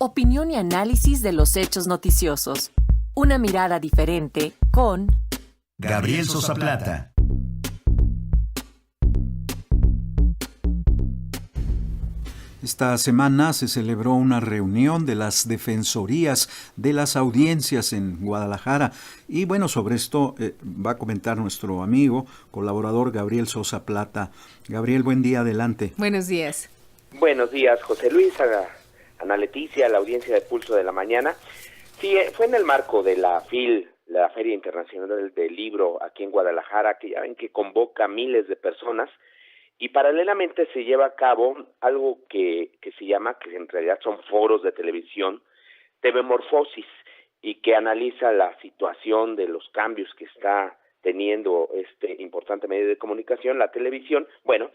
Opinión y análisis de los hechos noticiosos. Una mirada diferente con Gabriel Sosa Plata. Esta semana se celebró una reunión de las defensorías de las audiencias en Guadalajara y bueno, sobre esto va a comentar nuestro amigo, colaborador Gabriel Sosa Plata. Gabriel, buen día, adelante. Buenos días. Buenos días, José Luis, Ana Leticia, la audiencia de Pulso de la Mañana. Sí, fue en el marco de la FIL, la Feria Internacional del Libro aquí en Guadalajara, que ya ven que convoca miles de personas, y paralelamente se lleva a cabo algo que se llama, que en realidad son foros de televisión, TV Morfosis, y que analiza la situación de los cambios que está teniendo este importante medio de comunicación, la televisión. Bueno,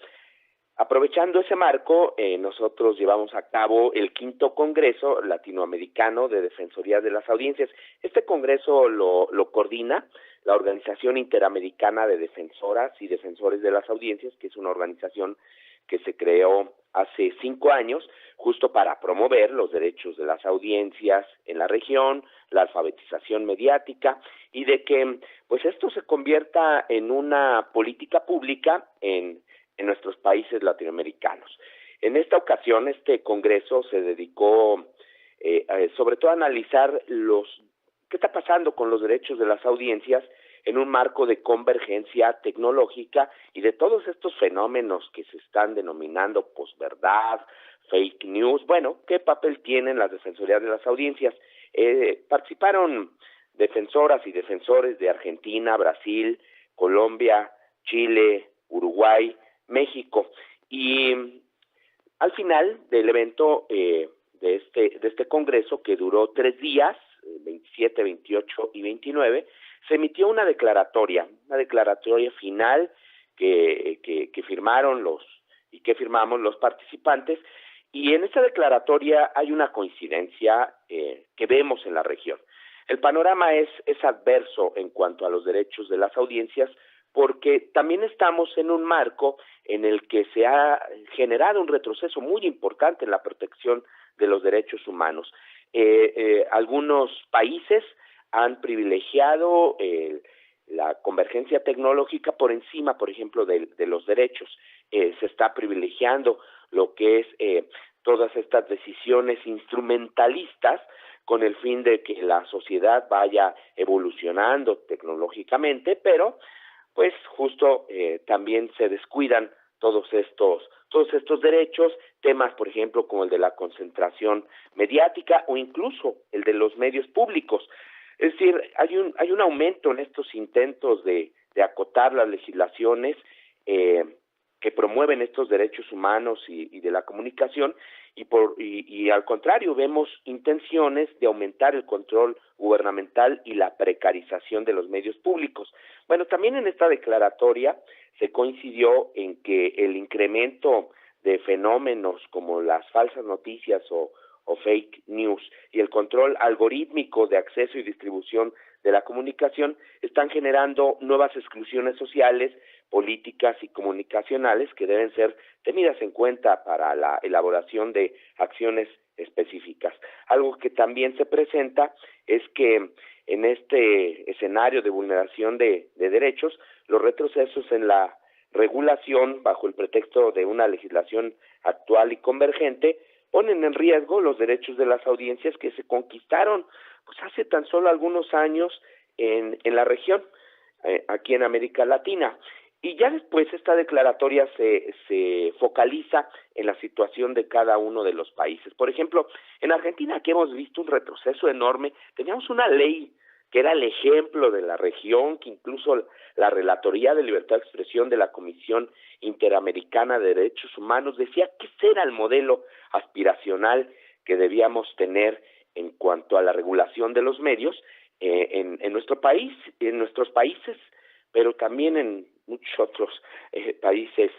aprovechando ese marco, nosotros llevamos a cabo el 5º Congreso Latinoamericano de Defensoría de las Audiencias. Este congreso lo coordina la Organización Interamericana de Defensoras y Defensores de las Audiencias, que es una organización que se creó hace 5 años, justo para promover los derechos de las audiencias en la región, la alfabetización mediática, y de que pues esto se convierta en una política pública en nuestros países latinoamericanos. En esta ocasión, este congreso se dedicó sobre todo a analizar qué está pasando con los derechos de las audiencias en un marco de convergencia tecnológica y de todos estos fenómenos que se están denominando posverdad, fake news. Bueno, ¿qué papel tienen las defensorías de las audiencias? Participaron defensoras y defensores de Argentina, Brasil, Colombia, Chile, Uruguay, México, y al final del evento de este congreso, que duró 3 días, 27, 28 y 29, se emitió una declaratoria final que firmaron firmamos los participantes, y en esta declaratoria hay una coincidencia que vemos en la región. El panorama es adverso en cuanto a los derechos de las audiencias, porque también estamos en un marco en el que se ha generado un retroceso muy importante en la protección de los derechos humanos. Algunos países han privilegiado la convergencia tecnológica por encima, por ejemplo, de los derechos. Se está privilegiando lo que es todas estas decisiones instrumentalistas con el fin de que la sociedad vaya evolucionando tecnológicamente, pero pues justo también se descuidan todos estos derechos, temas por ejemplo como el de la concentración mediática o incluso el de los medios públicos. Es decir, hay un aumento en estos intentos de acotar las legislaciones que promueven estos derechos humanos y de la comunicación, y al contrario vemos intenciones de aumentar el control gubernamental y la precarización de los medios públicos. Bueno, también en esta declaratoria se coincidió en que el incremento de fenómenos como las falsas noticias o fake news y el control algorítmico de acceso y distribución de la comunicación están generando nuevas exclusiones sociales, políticas y comunicacionales que deben ser tenidas en cuenta para la elaboración de acciones específicas. Algo que también se presenta es que en este escenario de vulneración de derechos, los retrocesos en la regulación bajo el pretexto de una legislación actual y convergente ponen en riesgo los derechos de las audiencias que se conquistaron pues hace tan solo algunos años en la región, aquí en América Latina. Y ya después esta declaratoria se focaliza en la situación de cada uno de los países. Por ejemplo, en Argentina, aquí hemos visto un retroceso enorme. Teníamos una ley que era el ejemplo de la región, que incluso la Relatoría de Libertad de Expresión de la Comisión Interamericana de Derechos Humanos decía que ese era el modelo aspiracional que debíamos tener en cuanto a la regulación de los medios en nuestro país, en nuestros países, pero también en muchos otros países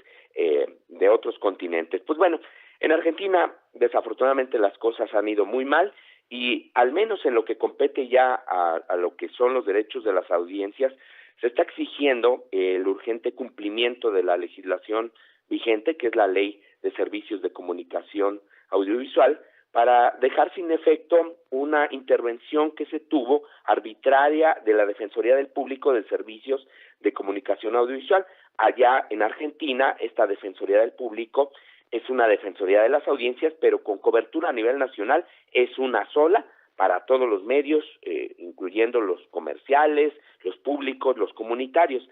de otros continentes. Pues bueno, en Argentina desafortunadamente las cosas han ido muy mal, y al menos en lo que compete ya a lo que son los derechos de las audiencias, se está exigiendo el urgente cumplimiento de la legislación vigente, que es la Ley de Servicios de Comunicación Audiovisual, para dejar sin efecto una intervención que se tuvo arbitraria de la Defensoría del Público de Servicios de Comunicación Audiovisual. Allá en Argentina, esta Defensoría del Público es una Defensoría de las Audiencias, pero con cobertura a nivel nacional, es una sola para todos los medios, incluyendo los comerciales, los públicos, los comunitarios.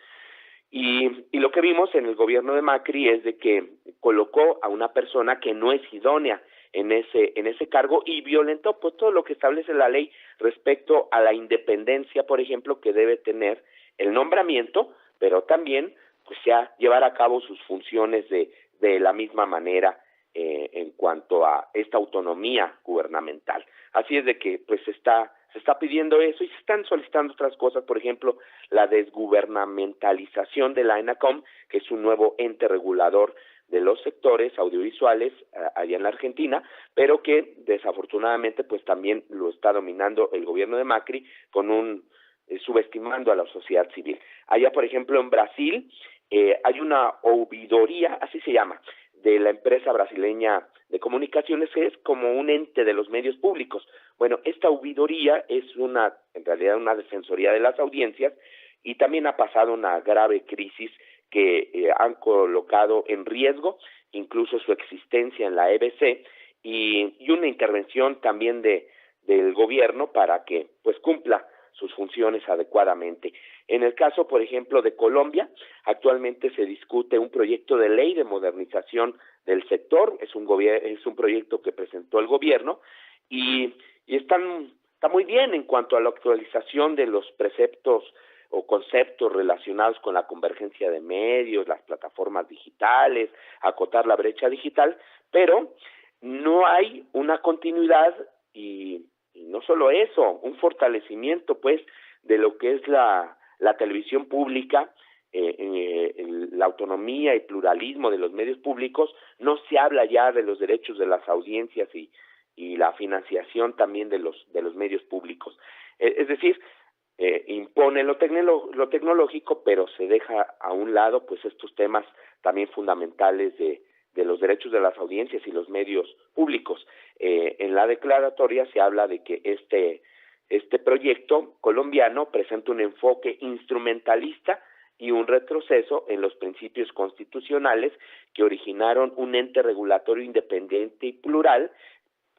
Y lo que vimos en el gobierno de Macri es de que colocó a una persona que no es idónea en ese cargo y violentó pues todo lo que establece la ley respecto a la independencia, por ejemplo, que debe tener el nombramiento, pero también pues ya llevar a cabo sus funciones de la misma manera en cuanto a esta autonomía gubernamental. Así es de que pues se está pidiendo eso y se están solicitando otras cosas, por ejemplo, la desgubernamentalización de la ENACOM, que es un nuevo ente regulador de los sectores audiovisuales allá en la Argentina, pero que desafortunadamente pues también lo está dominando el gobierno de Macri con subestimando a la sociedad civil. Allá, por ejemplo, en Brasil hay una ouvidoría, así se llama, de la empresa brasileña de comunicaciones, que es como un ente de los medios públicos. Bueno, esta ouvidoría es en realidad una defensoría de las audiencias y también ha pasado una grave crisis que han colocado en riesgo incluso su existencia en la EBC y una intervención también del gobierno para que pues cumpla sus funciones adecuadamente. En el caso, por ejemplo, de Colombia, actualmente se discute un proyecto de ley de modernización del sector, es un proyecto que presentó el gobierno y está muy bien en cuanto a la actualización de los preceptos o conceptos relacionados con la convergencia de medios, las plataformas digitales, acotar la brecha digital, pero no hay una continuidad y no solo eso, un fortalecimiento pues de lo que es la televisión pública, la autonomía y pluralismo de los medios públicos. No se habla ya de los derechos de las audiencias y la financiación también de los medios públicos. Es decir, impone lo tecnológico, pero se deja a un lado pues estos temas también fundamentales de los derechos de las audiencias y los medios públicos. En la declaratoria se habla de que este proyecto colombiano presenta un enfoque instrumentalista y un retroceso en los principios constitucionales que originaron un ente regulatorio independiente y plural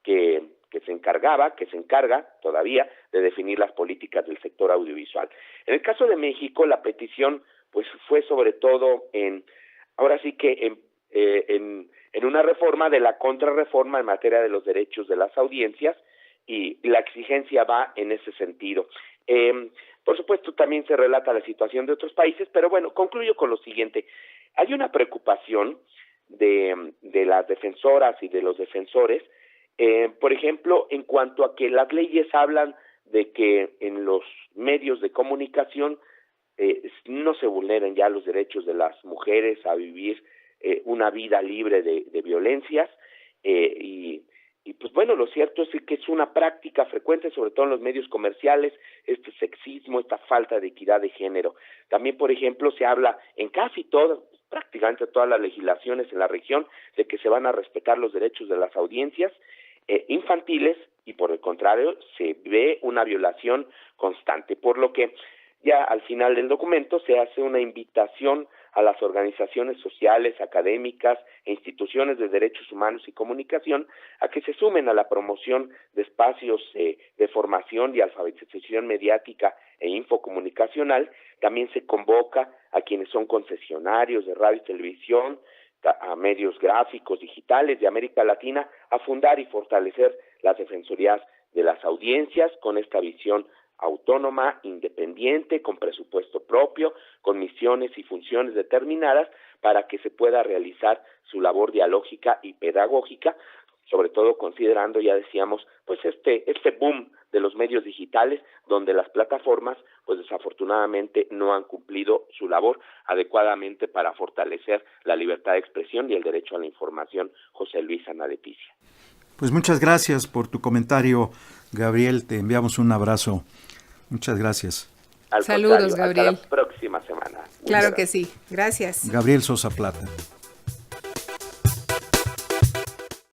que se encarga todavía de definir las políticas del sector audiovisual. En el caso de México, la petición pues fue sobre todo en una reforma de la contrarreforma en materia de los derechos de las audiencias y la exigencia va en ese sentido. Por supuesto, también se relata la situación de otros países, pero bueno, concluyo con lo siguiente. Hay una preocupación de las defensoras y de los defensores, por ejemplo, en cuanto a que las leyes hablan de que en los medios de comunicación no se vulneren ya los derechos de las mujeres a vivir una vida libre de violencias y pues bueno, lo cierto es que es una práctica frecuente, sobre todo en los medios comerciales, este sexismo, esta falta de equidad de género. También, por ejemplo, se habla en prácticamente todas las legislaciones en la región, de que se van a respetar los derechos de las audiencias infantiles y por el contrario se ve una violación constante, por lo que ya al final del documento se hace una invitación a las organizaciones sociales, académicas e instituciones de derechos humanos y comunicación a que se sumen a la promoción de espacios de formación y alfabetización mediática e infocomunicacional. También se convoca a quienes son concesionarios de radio y televisión, a medios gráficos, digitales de América Latina, a fundar y fortalecer las defensorías de las audiencias con esta visión autónoma, independiente, con presupuesto propio, con misiones y funciones determinadas para que se pueda realizar su labor dialógica y pedagógica, sobre todo considerando, ya decíamos, pues este boom de los medios digitales, donde las plataformas, pues desafortunadamente no han cumplido su labor adecuadamente para fortalecer la libertad de expresión y el derecho a la información. José Luis, Ana Leticia. Pues muchas gracias por tu comentario, Gabriel. Te enviamos un abrazo. Muchas gracias. Saludos, Gabriel. Hasta la próxima semana. Claro que sí. Gracias. Gabriel Sosa Plata.